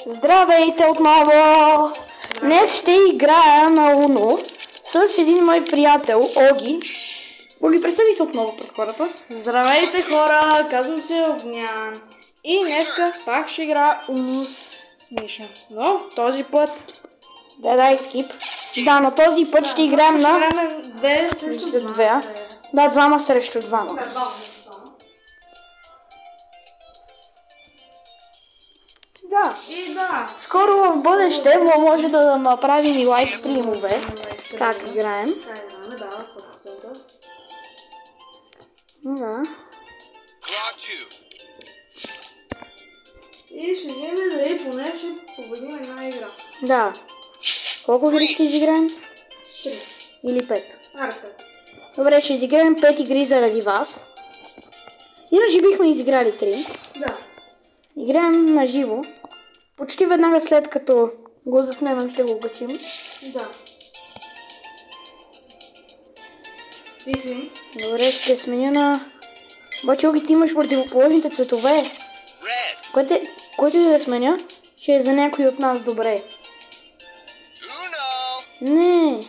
Здравейте отново! Днес ще играя на Уно с един мой приятел, Оги. Оги, представи се отново пред хората. Здравейте хора, казвам се Огнян. И днеска пак ще игра Уно с Миша. Но този път... Дай скип. Да, но този път ще играем на... две срещу две. Да, двама срещу двама. Да. И да. Скоро в бъдеще може да направим и лайв стримове. Как играем. Да. И ще видим дали поне ще победим една игра. Да. Колко игри ще изиграем? 3. Или 5? Аре 5. Добре, ще изиграем 5 игри заради вас. Иначе бихме изиграли 3. Да. Играем на живо. Почти веднага след като го заснемем, ще го качим. Да. Ти си? Добре, ще сменя на... Обаче, Оги, ти имаш противоположните цветове. Който и да сменя, ще е за някой от нас добре. Не.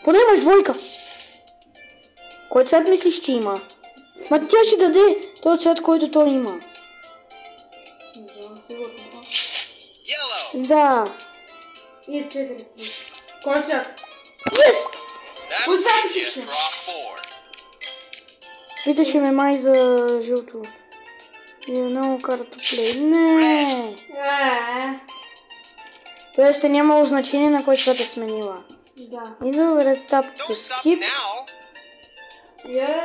Поне имаш двойка. Кой цвет мислиш, че има? Ма тя ще даде този цвет, който той има. Не знам, сигурно. Да. И е 4. Кой цвят? Yes! Кой цвят искаш? Питаше ме май за жълто. И много карта плей. Не. Тоест е нямало значение на кой цвет е сменила. Да. И добре, tap to skip.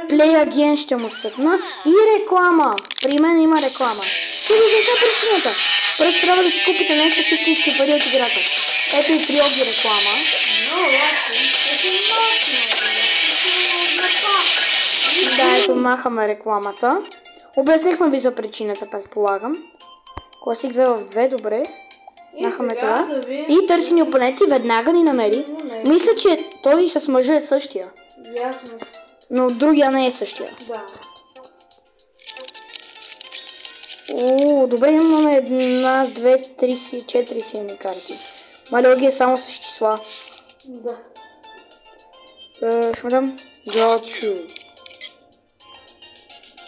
Play again ще му цъкна. И реклама. При мен има реклама. Каква е причината? Просто трябва да си купите нещо с истински пари от играта. Ето и при Оги реклама. Да, ето махаме рекламата. Обяснихме ви за причината, предполагам. Класик 2 в 2, добре. Махаме това. И търсени опоненти веднага ни намери. Мисля, че този с мъжа е същия. Но другия не е същия. Да. О, добре, имаме една, две, три, четири сини карти. Мале, Оги е само с числа. Да. Ще му дам Draw 2.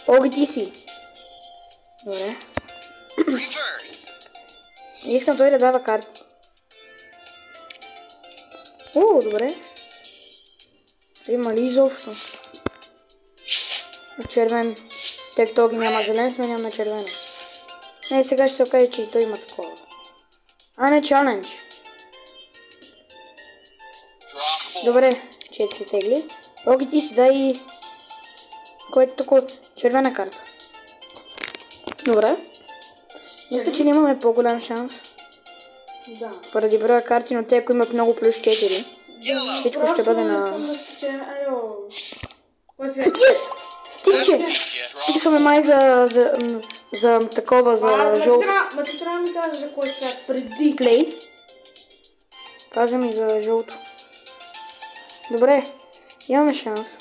Оги, ти си. Добре. Искам той да дава карти. О, добре. Има ли изобщо? Червен. Тъй като Оги няма зелен, сменям на червено. Не, сега ще се окаже, че и той има такова. А, не, чалендж. Добре, 4 тегли. Оги, ти си дай... Което тук червена карта. Добре. Мисля, че имаме по-голям шанс. Да. Поради броя карти, но те ако имат много плюс 4, всичко ще бъде на... Yes! Тиче! Питахаме май за такова, за жълт. Ма ти трябва да ми кажеш за кой цвят преди. Плей. Каза ми за жълто. Добре, имаме шанс.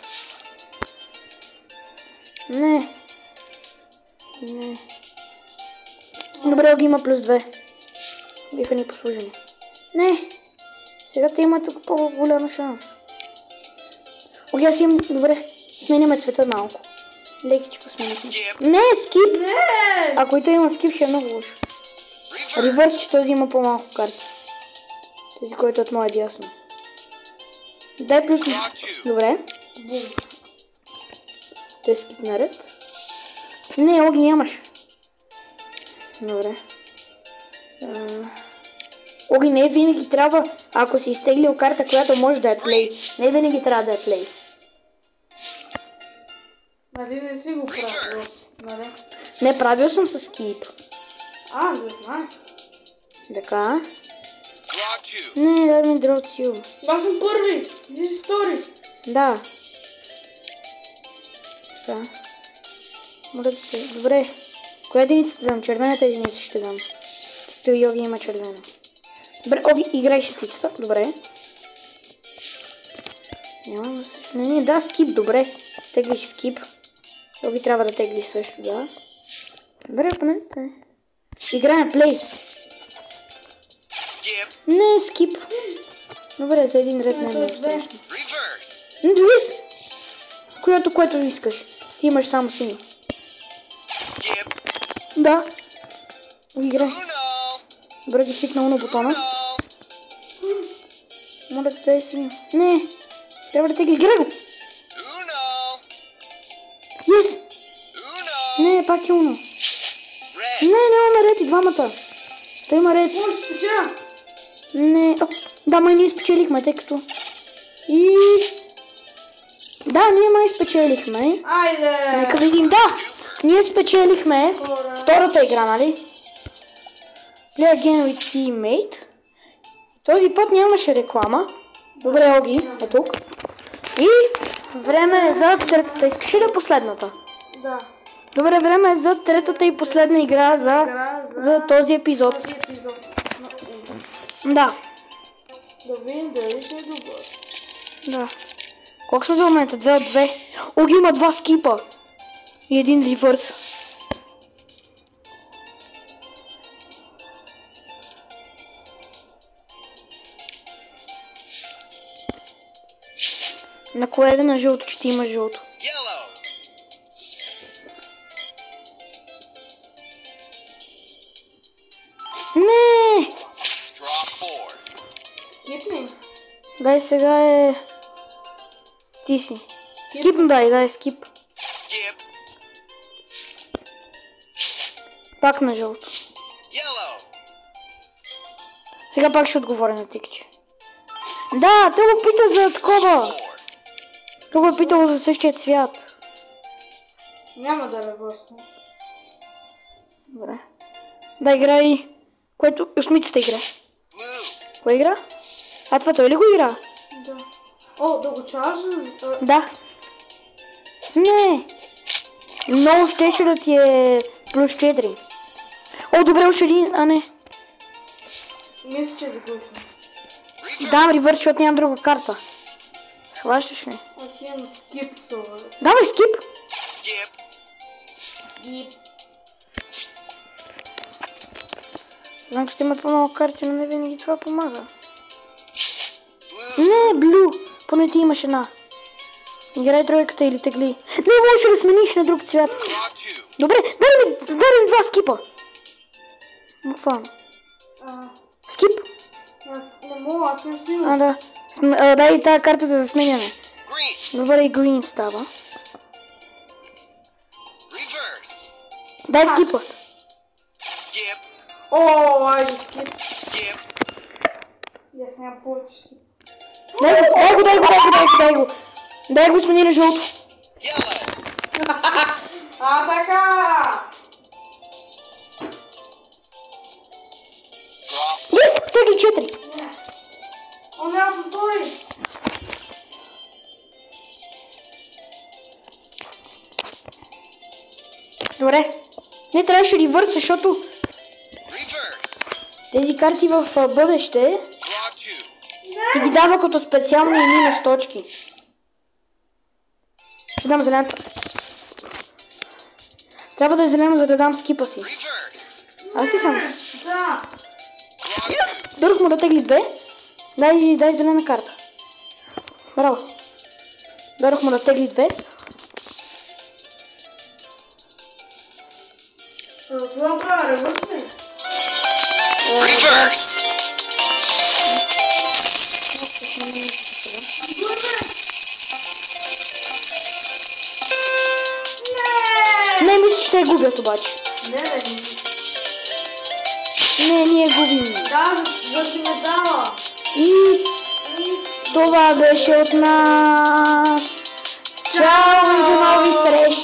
Не. Не. Добре, Оги има плюс 2. Биха ни послужени. Не. Сега те имат тук по-голям шанс. Оги, аз имам... Добре, сменяме цвета малко. Лекичко сменяме. Не, скип! Не! Ако и той има скип, ще е много лошо. Ревърс, че този има по-малко карти. Този, който от моя дясно. Дай плюс... Добре. Той е скип наред. Не, Оги нямаш. Добре. Оги, не винаги трябва, ако си изтеглил карта, която може да е плей. Не винаги трябва да е плей. Нали не си го правил, нали? Не, правил съм с скип. Не знам. Така. Не, дай ми draw 2. Аз съм първи, ти си втори. Да. Така. Моля да се... Добре. Коя единица ще дам? Червената единица ще дам. Той и Оги има червена. Добре, Оги, играй шестицата. Добре. Няма съжаление. Да, скип, добре. Стеглих скип. Оги трябва да тегли също, да. Добре, опонентите. Играем плей. Не, скип. Добре, за един ред не е много страшно. Виж! Което искаш. Ти имаш само сини. Да. Играй. Добре, ги хикнал на бутона. Моля да дай сини. Не. Трябва да тегли. Играй го. Yes. Не, пак е уно. Не, нямаме ред и двамата. Той има ред. Не. Да, май ние спечелихме, тъй като... И... Да, ние май спечелихме. Айде! Нека видим. Да! Ние спечелихме втората игра, нали? Play again with teammate. Този път нямаше реклама. Добре, Оги, е тук. И време е за третата. Искаш ли да последната? Да. Добре, време е за третата и последна игра за този епизод. Да. Да видим дали ще е добър. Да. Колко сме за момента? 2 от 2. Оги има 2 скипа. И един ревърс. На кое е на жълто, че ти има жълто? Не! Скипни. Дай сега е... Ти си. Скипно дай, скип. Пак на жълто. Сега пак ще отговоря на тикче. Да, той го пита за такова. Той го е питало за същия цвят. Няма да ревърсне. Добре. Да, играй... Което... Осмицата игра. Кой игра? А това той ли го игра? Да. О, да го чажа? Да. Не. Много щеше да ти е плюс 4. О, добре, още един, а не. Мисля, че загубихме. Дам ревърс, защото нямам друга карта. Схващаш ли? Аз имам скип в това. Давай скип. Скип. Знам, че ще има по-малко карти, но не винаги това помага. Не, блю. Поне ти имаш една. Играй тройката или тегли. Не можеш да смениш на друг цвят. Добре, дай ми 2 скипа. Буквално. Скип? Аз не мога, аз съм сигурна. Да. Дай тази картата за сменяне. Добре, и green става. Дай скипът. О, айде скип. И аз нямам повече скип. Дай го смени на жълто. Така! Yes, тегли 4. О, не, аз отвори. Добре. Не трябваше ревърс, защото тези карти в бъдеще ти ги дава като специални и минус точки. Ще дам зелената. Трябва да е зелено, за да дам скипа си. Аз ли съм? Да. Дърх му да тегли 2. Дай зелена карта. Браво. Дърх му да тегли 2. Това правя ревърс ли? Reverse. Не, мисля, че те губят обаче. Не, ние губим. Да, защото ме дава. И това беше от нас. Чао и до нови срещи.